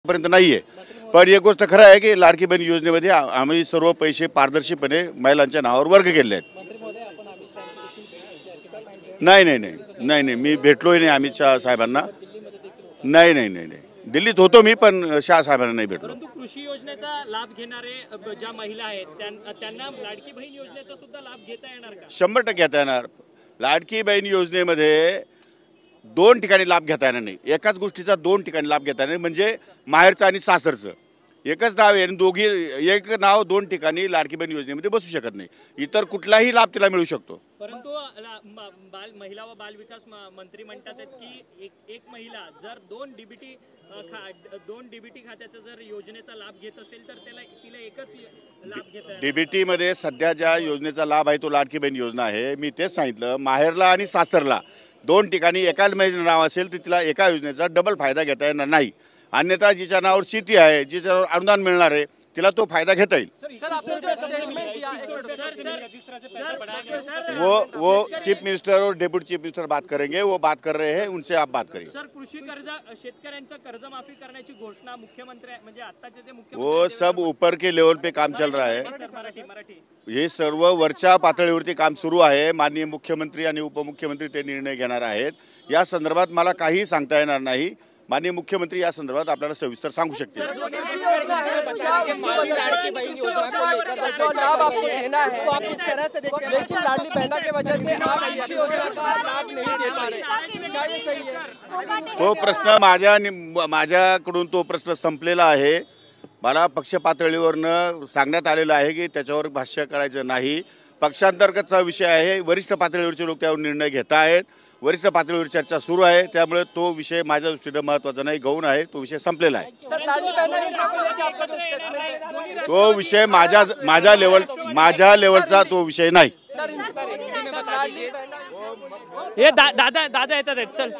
पर्यंत नाहीये। पण एक गोष्ट खरं आहे की लाडकी बहीण योजनेमध्ये आम्ही सर्व पैसे पारदर्शीपणे महिलांच्या नावावर वर्ग केले आहेत। नाही नाही नाही नाही नाही मी भेटलोय नाही अमित शाह साहेबांना। नाही नाही नाही नाही दिल्लीत होतो मी, पण शाह साहेबांना नाही भेटलो। परंतु कृषी योजनेचा लाभ घेणारे ज्या महिला आहेत त्यांना लाडकी बहीण योजनेचा सुद्धा लाभ घेता येणार का? 100% घेता येणार। लाडकी बहीण योजनेमध्ये दोन ठिकाणी लाभ घेता येणार नाही, एकाच गोष्टीचा दोन ठिकाणी लाभ घेता येणार नाही, म्हणजे माहेरचं आणि सासरचं एकच नाव आहे, दोघी एक नाव दोन ठिकाणी लाडकी बहीण योजनेमध्ये बसू शकत नाही। इतर कुठलाही लाभ तिला मिळू शकतो। परंतु महिला व बाल विकास मंत्री म्हणतात की एक महिला जर दोन डीबीटी खात्याचा जर योजनेचा लाभ घेत असेल तर तिला एकच लाभ घेता येईल। डीबीटी मध्ये सध्या ज्या योजनेचा लाभ आहे तो लाडकी बहीण योजना आहे। मी तेच सांगितलं, माहेरला आणि सासरला दोन ठिकाणी एकाच महिलेचं नाव असेल तर तिला एका योजनेचा डबल फायदा घेता येणार नाही। अन्यथा जिच्या नावावर शेती आहे, जिच्या नावावर अनुदान मिळणार आहे, तिला तो फायदा घेता येईल। वो चीफ मिनिस्टर और डेप्यूटी चीफ मिनिस्टर बात करेंगे, वो बात कर रहे हैं, उनसे आप बात करिए। सर, कृषी कर्ज शेतकऱ्यांचं कर्जमाफी करण्याची घोषणा मुख्यमंत्री म्हणजे आताचे जे मुख्यमंत्री वो सब ऊपर के लेवल पे काम चल रहा है। हे सर्व वरच्या पातळीवरती काम सुरू आहे। माननीय मुख्यमंत्री आणि उपमुख्यमंत्री ते निर्णय घेणार आहेत। या संदर्भात मला काही सांगता येणार नाही। माननीय मुख्यमंत्री या संदर्भात आपल्याला सविस्तर सांगू शकतील। तो प्रश्न माझ्याकडून तो प्रश्न संपलेला आहे। मला पक्ष पातळीवरनं सांगण्यात आलेलं आहे की त्याच्यावर भाष्य करायचं नाही। पक्षांतर्गतचा विषय आहे, वरिष्ठ पातळीवरचे लोक त्यावर निर्णय घेत आहेत। वरिष्ठ पातळीवर चर्चा सुरू आहे, त्यामुळे तो विषय माझ्या दृष्टीने महत्त्वाचा नाही, गौण आहे। तो विषय संपलेला आहे। तो विषय माझ्या लेवलचा तो विषय नाही। हे दादा येतात चल।